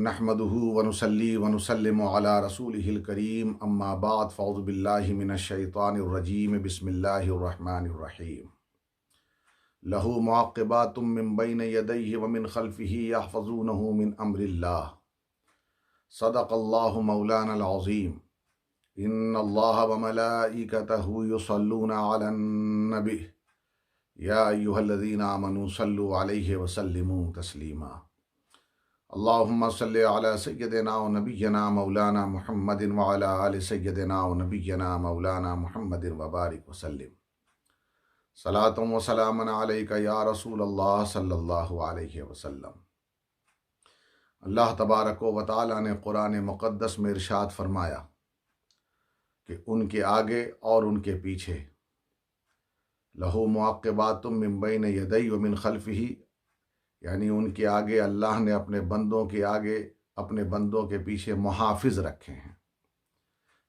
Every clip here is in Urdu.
نحمده ونصلي ونسلم على رسوله الكريم اما بعد فاعوذ بالله من الشیطان الرجیم بسم اللہ الرحمن الرحیم له معقبات من بين يديه ومن خلفه يحفظونه من امر الله صدق الله مولانا العظیم ان الله وملائكته يصلون على النبي يا ايها الذين آمنوا صلوا عليه وسلموا تسلیما اللہم صلی علی سیدنا و نبینا مولانا محمد وعلی آل سیدنا و نبینا مولانا محمد وبارک وسلم صلاۃ و سلام علیک یا رسول اللہ صلی اللہ علیہ وسلم۔ اللہ تبارک و تعالی نے قرآن مقدس میں ارشاد فرمایا کہ ان کے آگے اور ان کے پیچھے لہو معقبات من بین یدی و من خلفہ، یعنی ان کے آگے اللہ نے اپنے بندوں کے آگے اپنے بندوں کے پیچھے محافظ رکھے ہیں،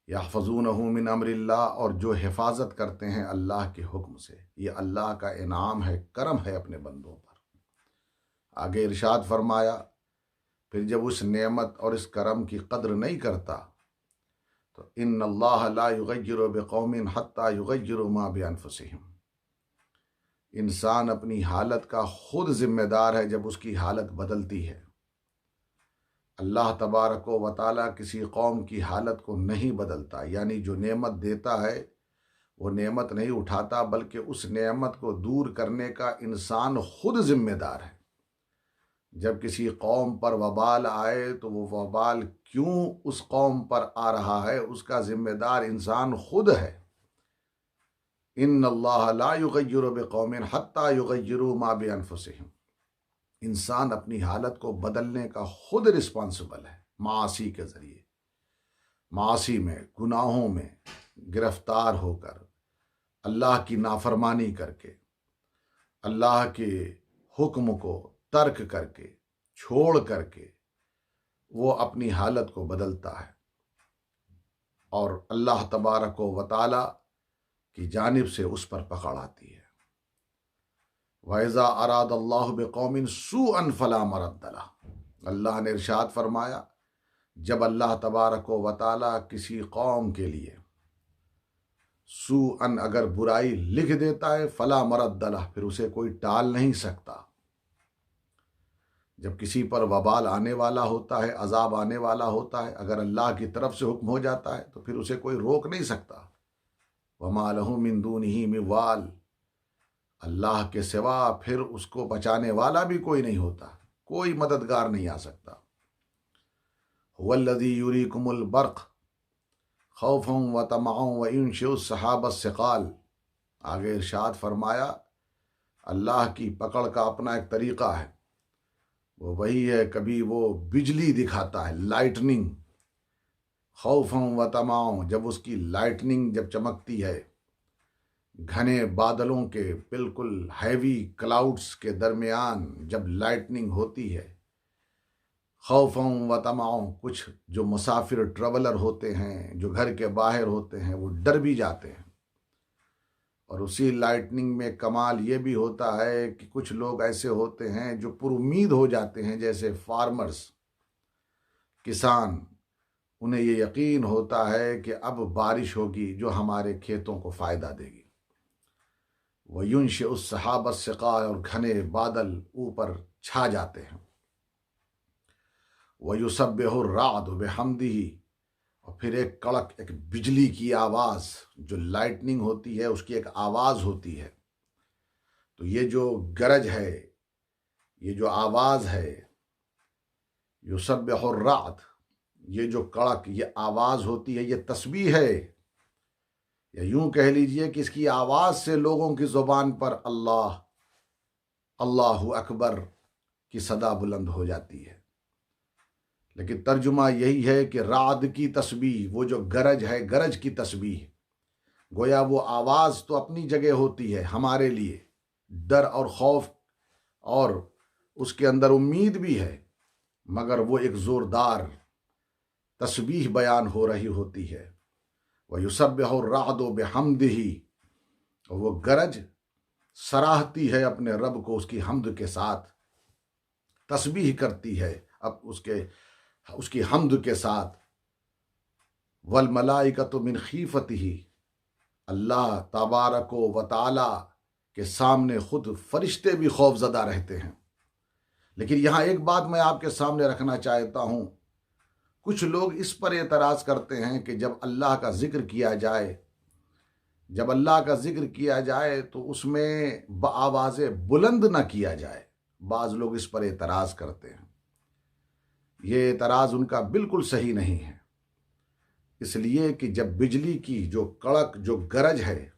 یحفظونہ من امر اللہ، اور جو حفاظت کرتے ہیں اللہ کے حکم سے۔ یہ اللہ کا انعام ہے، کرم ہے اپنے بندوں پر۔ آگے ارشاد فرمایا پھر جب اس نعمت اور اس کرم کی قدر نہیں کرتا تو ان اللہ لا یغیر بقوم حتی یغیروا ما بانفسہم، انسان اپنی حالت کا خود ذمہ دار ہے جب اس کی حالت بدلتی ہے۔ اللہ تبارک و تعالی کسی قوم کی حالت کو نہیں بدلتا، یعنی جو نعمت دیتا ہے وہ نعمت نہیں اٹھاتا، بلکہ اس نعمت کو دور کرنے کا انسان خود ذمہ دار ہے۔ جب کسی قوم پر وبال آئے تو وہ وبال کیوں اس قوم پر آ رہا ہے اس کا ذمہ دار انسان خود ہے۔ ان اللہ لا یغیر بقوم حتی یغیروا ما بانفسہم، انسان اپنی حالت کو بدلنے کا خود رسپانسبل ہے، معاصی کے ذریعے، معاصی میں، گناہوں میں گرفتار ہو کر، اللہ کی نافرمانی کر کے، اللہ کے حکم کو ترک کر کے، چھوڑ کر کے وہ اپنی حالت کو بدلتا ہے، اور اللہ تبارک و تعالی کی جانب سے اس پر پکڑ آتی ہے۔ وَإِذَا أَرَادَ اللَّهُ بِقَوْمٍ سُوءًا فَلَا مَرَدَّ لَهُ، اللہ نے ارشاد فرمایا جب اللہ تبارک و تعالی کسی قوم کے لیے سوءً اگر برائی لکھ دیتا ہے فلا مرد لہ، پھر اسے کوئی ٹال نہیں سکتا۔ جب کسی پر وبال آنے والا ہوتا ہے، عذاب آنے والا ہوتا ہے، اگر اللہ کی طرف سے حکم ہو جاتا ہے تو پھر اسے کوئی روک نہیں سکتا۔ وَمَا لَهُ مِن دُونِهِ مِن وَالٍ، اللہ کے سوا پھر اس کو بچانے والا بھی کوئی نہیں ہوتا، کوئی مددگار نہیں آ سکتا۔ هُوَ الَّذِي يُرِيكُمُ الْبَرْقَ خَوْفًا وَطَمَعًا وَيُنشِئُ السَّحَابَ الثِّقَالَ، آگے ارشاد فرمایا اللہ کی پکڑ کا اپنا ایک طریقہ ہے، وہ وہی ہے، کبھی وہ بجلی دکھاتا ہے، لائٹننگ، خوفاً و طمعاً، جب اس کی لائٹننگ جب چمکتی ہے، گھنے بادلوں کے بالکل ہیوی کلاؤڈز کے درمیان جب لائٹننگ ہوتی ہے، خوفاً و طمعاً، کچھ جو مسافر ٹریولر ہوتے ہیں، جو گھر کے باہر ہوتے ہیں، وہ ڈر بھی جاتے ہیں۔ اور اسی لائٹننگ میں کمال یہ بھی ہوتا ہے کہ کچھ لوگ ایسے ہوتے ہیں جو پر امید ہو جاتے ہیں، جیسے فارمرز، کسان، انہیں یہ یقین ہوتا ہے کہ اب بارش ہوگی جو ہمارے کھیتوں کو فائدہ دے گی۔ وَيُنشِئُ السَّحَابَ الثِّقَالَ، اور گھنے بادل اوپر چھا جاتے ہیں۔ وَيُسَبِّحُ الرَّعْدُ بِحَمْدِهِ، اور پھر ایک کڑک، ایک بجلی کی آواز، جو لائٹننگ ہوتی ہے اس کی ایک آواز ہوتی ہے، تو یہ جو گرج ہے، یہ جو آواز ہے، یسبح الرعد، یہ جو کڑک، یہ آواز ہوتی ہے، یہ تسبیح ہے، یا یوں کہہ لیجئے کہ اس کی آواز سے لوگوں کی زبان پر اللہ، اللہ اکبر کی صدا بلند ہو جاتی ہے۔ لیکن ترجمہ یہی ہے کہ رعد کی تسبیح، وہ جو گرج ہے، گرج کی تسبیح، گویا وہ آواز تو اپنی جگہ ہوتی ہے ہمارے لیے، ڈر اور خوف اور اس کے اندر امید بھی ہے، مگر وہ ایک زوردار تسبیح بیان ہو رہی ہوتی ہے۔ وَيُسَبِّحُ الرَّعْدُ بِحَمْدِهِ، اور وہ گرج سراہتی ہے اپنے رب کو، اس کی حمد کے ساتھ تسبیح کرتی ہے، اب اس کے اس کی حمد کے ساتھ، والملائکۃ من خیفتہ، اللہ تبارک و تعالی کے سامنے خود فرشتے بھی خوف زدہ رہتے ہیں۔ لیکن یہاں ایک بات میں آپ کے سامنے رکھنا چاہتا ہوں، کچھ لوگ اس پر اعتراض کرتے ہیں کہ جب اللہ کا ذکر کیا جائے، تو اس میں بآواز بلند نہ کیا جائے۔ بعض لوگ اس پر اعتراض کرتے ہیں، یہ اعتراض ان کا بالکل صحیح نہیں ہے، اس لیے کہ جب بجلی کی جو کڑک، جو گرج ہے،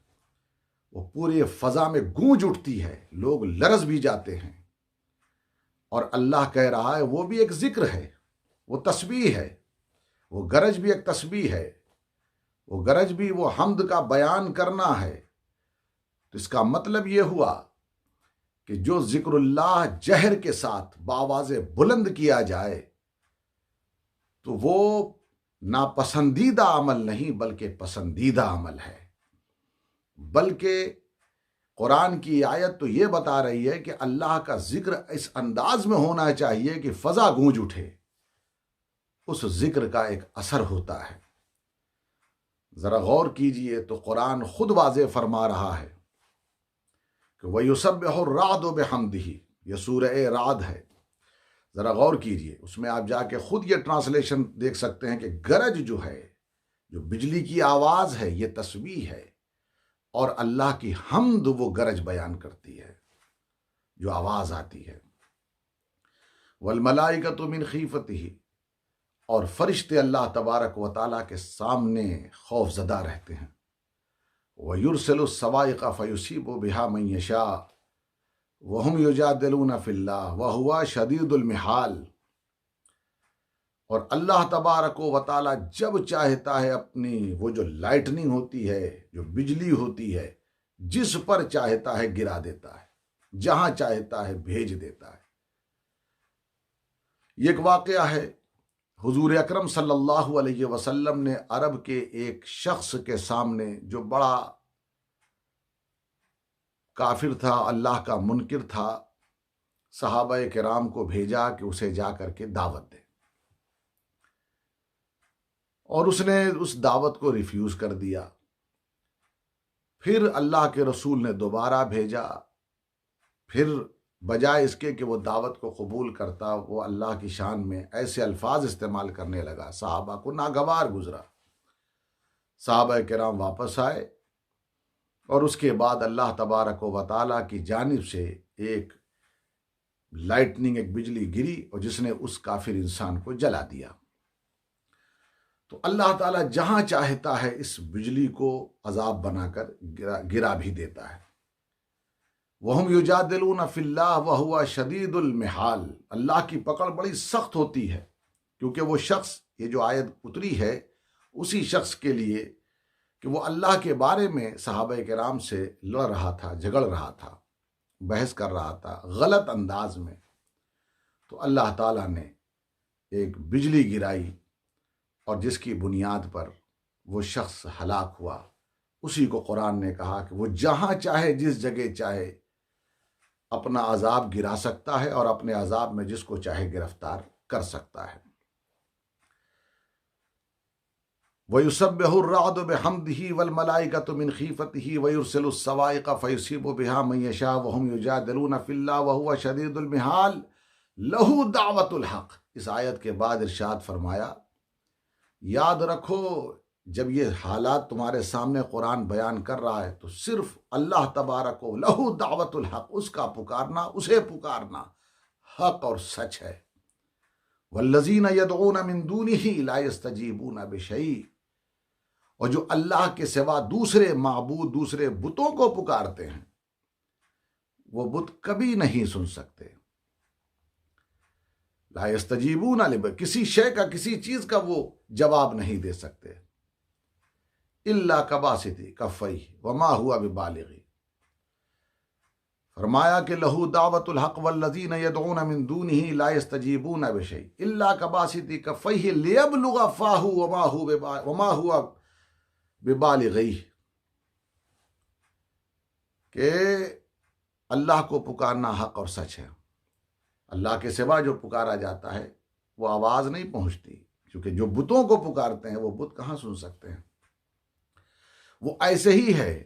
وہ پورے فضا میں گونج اٹھتی ہے، لوگ لرز بھی جاتے ہیں، اور اللہ کہہ رہا ہے وہ بھی ایک ذکر ہے، وہ تسبیح ہے، وہ گرج بھی ایک تسبیح ہے، وہ گرج بھی وہ حمد کا بیان کرنا ہے۔ تو اس کا مطلب یہ ہوا کہ جو ذکر اللہ جہر کے ساتھ بآواز بلند کیا جائے تو وہ ناپسندیدہ عمل نہیں بلکہ پسندیدہ عمل ہے۔ بلکہ قرآن کی آیت تو یہ بتا رہی ہے کہ اللہ کا ذکر اس انداز میں ہونا چاہیے کہ فضا گونج اٹھے، اس ذکر کا ایک اثر ہوتا ہے۔ ذرا غور کیجئے تو قرآن خود واضح فرما رہا ہے کہ وَيُسَبِّحُ الرَّعْدُ بِحَمْدِهِ، یہ سورہ رعد ہے۔ ذرا غور کیجئے، اس میں آپ جا کے خود یہ ٹرانسلیشن دیکھ سکتے ہیں کہ گرج جو ہے، جو بجلی کی آواز ہے، یہ تسبیح ہے، اور اللہ کی حمد وہ گرج بیان کرتی ہے، جو آواز آتی ہے۔ وَالْمَلَائِكَةُ مِنْ خِیفَتِهِ، اور فرشتے اللہ تبارک و تعالیٰ کے سامنے خوف زدہ رہتے ہیں۔ وَيُرْسِلُ الصَّوَاعِقَ فَيُصِيبُ بِهَا مَن يَشَاءُ وَهُمْ يُجَادِلُونَ فِي اللَّهِ وَهُوَ شَدِيدُ الْمِحَالِ، اور اللہ تبارک و تعالیٰ جب چاہتا ہے اپنی وہ جو لائٹننگ ہوتی ہے، جو بجلی ہوتی ہے، جس پر چاہتا ہے گرا دیتا ہے، جہاں چاہتا ہے بھیج دیتا ہے۔ یہ ایک واقعہ ہے، حضور اکرم صلی اللہ علیہ وسلم نے عرب کے ایک شخص کے سامنے، جو بڑا کافر تھا، اللہ کا منکر تھا، صحابہ کرام کو بھیجا کہ اسے جا کر کے دعوت دے، اور اس نے اس دعوت کو ریفیوز کر دیا۔ پھر اللہ کے رسول نے دوبارہ بھیجا، پھر بجائے اس کے کہ وہ دعوت کو قبول کرتا، وہ اللہ کی شان میں ایسے الفاظ استعمال کرنے لگا، صحابہ کو ناگوار گزرا۔ صحابہ کرام واپس آئے، اور اس کے بعد اللہ تبارک و تعالیٰ کی جانب سے ایک لائٹننگ، ایک بجلی گری، اور جس نے اس کافر انسان کو جلا دیا۔ تو اللہ تعالیٰ جہاں چاہتا ہے اس بجلی کو عذاب بنا کر گرا بھی دیتا ہے۔ وَهُمْ يُجَادِلُونَ فِي اللَّهِ وَهُوَ شَدِيدُ الْمِحَالِ، اللہ کی پکڑ بڑی سخت ہوتی ہے، کیونکہ وہ شخص، یہ جو آیت اتری ہے اسی شخص کے لیے کہ وہ اللہ کے بارے میں صحابہ کرام سے لڑ رہا تھا، جھگڑ رہا تھا، بحث کر رہا تھا غلط انداز میں۔ تو اللہ تعالیٰ نے ایک بجلی گرائی، اور جس کی بنیاد پر وہ شخص ہلاک ہوا۔ اسی کو قرآن نے کہا کہ وہ جہاں چاہے، جس جگہ چاہے، اپنا عذاب گرا سکتا ہے، اور اپنے عذاب میں جس کو چاہے گرفتار کر سکتا ہے۔ وَيُسَبِّحُ الرَّعْدُ بِحَمْدِهِ وَالْمَلَائِكَةُ مِنْ خِیفَتِهِ وَيُرْسِلُ الصَّوَاعِقَ فَيُصِيبُ بِهَا مَن يَشَاءُ وَهُمْ يُجَادِلُونَ فِي اللَّهِ وَهُوَ شَدِيدُ الْمِحَالِ لَهُ دَعْوَةُ الْحَقِّ۔ اس آیت کے بعد ارشاد فرمایا، یاد رکھو جب یہ حالات تمہارے سامنے قرآن بیان کر رہا ہے تو صرف اللہ تبارک و لہو دعوت الحق، اس کا پکارنا، اسے پکارنا حق اور سچ ہے۔ والذین یدعون من دونہ لا یستجیبون بشیء، اور جو اللہ کے سوا دوسرے معبود، دوسرے بتوں کو پکارتے ہیں، وہ بت کبھی نہیں سن سکتے۔ لا یستجیبون کسی شے کا، کسی چیز کا وہ جواب نہیں دے سکتے۔ الا کباسط کفیہ وما ہوا ببالغ، فرمایا کہ لہو دعوت الحق والذین یدعون من دونہ لا یستجیبون بشیء الا کباسط کفیہ لیبلغ فاہ وما ہوا ببالغیہ، کہ اللہ کو پکارنا حق اور سچ ہے۔ اللہ کے سوا جو پکارا جاتا ہے وہ آواز نہیں پہنچتی، کیونکہ جو بتوں کو پکارتے ہیں وہ بت کہاں سن سکتے ہیں۔ وہ ایسے ہی ہے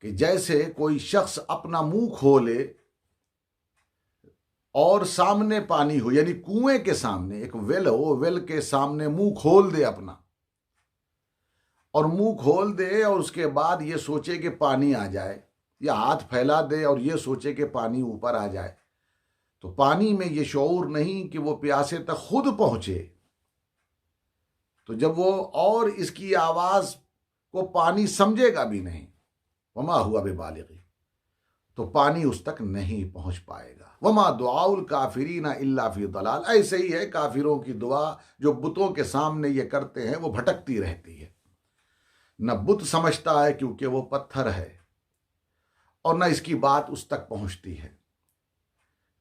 کہ جیسے کوئی شخص اپنا منہ کھولے اور سامنے پانی ہو، یعنی کنویں کے سامنے ایک ویل ہو، ویل کے سامنے منہ کھول دے اپنا، اور منہ کھول دے اور اس کے بعد یہ سوچے کہ پانی آ جائے، یا ہاتھ پھیلا دے اور یہ سوچے کہ پانی اوپر آ جائے، تو پانی میں یہ شعور نہیں کہ وہ پیاسے تک خود پہنچے۔ تو جب وہ اور اس کی آواز کو پانی سمجھے گا بھی نہیں، وما ہوا ببالغی، تو پانی اس تک نہیں پہنچ پائے گا۔ وما دعاء الکافرین الا فی ضلال، ایسے ہی ہے کافروں کی دعا جو بتوں کے سامنے یہ کرتے ہیں، وہ بھٹکتی رہتی ہے۔ نہ بت سمجھتا ہے کیونکہ وہ پتھر ہے، اور نہ اس کی بات اس تک پہنچتی ہے۔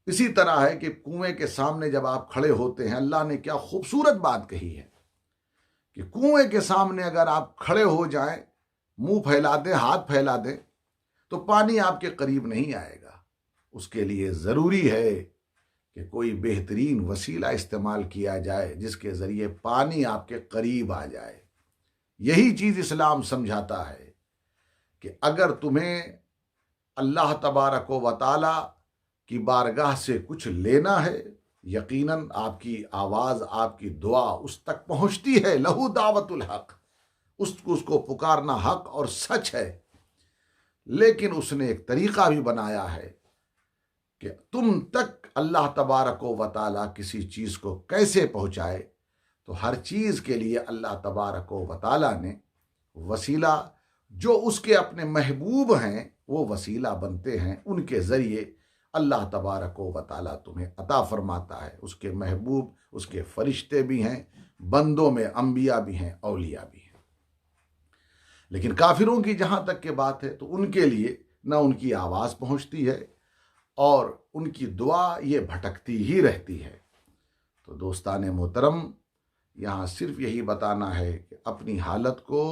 اسی طرح ہے کہ کنویں کے سامنے جب آپ کھڑے ہوتے ہیں، اللہ نے کیا خوبصورت بات کہی ہے کہ کنویں کے سامنے اگر آپ کھڑے ہو جائیں، منہ پھیلا دیں، ہاتھ پھیلا دیں، تو پانی آپ کے قریب نہیں آئے گا۔ اس کے لیے ضروری ہے کہ کوئی بہترین وسیلہ استعمال کیا جائے جس کے ذریعے پانی آپ کے قریب آ جائے۔ یہی چیز اسلام سمجھاتا ہے کہ اگر تمہیں اللہ تبارک و تعالی کی بارگاہ سے کچھ لینا ہے، یقیناً آپ کی آواز، آپ کی دعا اس تک پہنچتی ہے۔ لہو دعوت الحق، اس کو پکارنا حق اور سچ ہے، لیکن اس نے ایک طریقہ بھی بنایا ہے کہ تم تک اللہ تبارک و تعالی کسی چیز کو کیسے پہنچائے۔ تو ہر چیز کے لیے اللہ تبارک و تعالی نے وسیلہ، جو اس کے اپنے محبوب ہیں وہ وسیلہ بنتے ہیں، ان کے ذریعے اللہ تبارک و تعالی تمہیں عطا فرماتا ہے۔ اس کے محبوب، اس کے فرشتے بھی ہیں، بندوں میں انبیاء بھی ہیں، اولیاء بھی ہیں۔ لیکن کافروں کی جہاں تک کہ بات ہے، تو ان کے لیے نہ ان کی آواز پہنچتی ہے اور ان کی دعا یہ بھٹکتی ہی رہتی ہے۔ تو دوستان محترم، یہاں صرف یہی بتانا ہے کہ اپنی حالت کو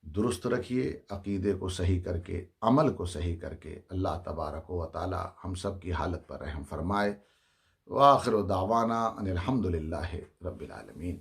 درست رکھیے، عقیدے کو صحیح کر کے، عمل کو صحیح کر کے اللہ تبارک و تعالی ہم سب کی حالت پر رحم فرمائے۔ وآخر دعوانا ان الحمد للہ رب العالمین۔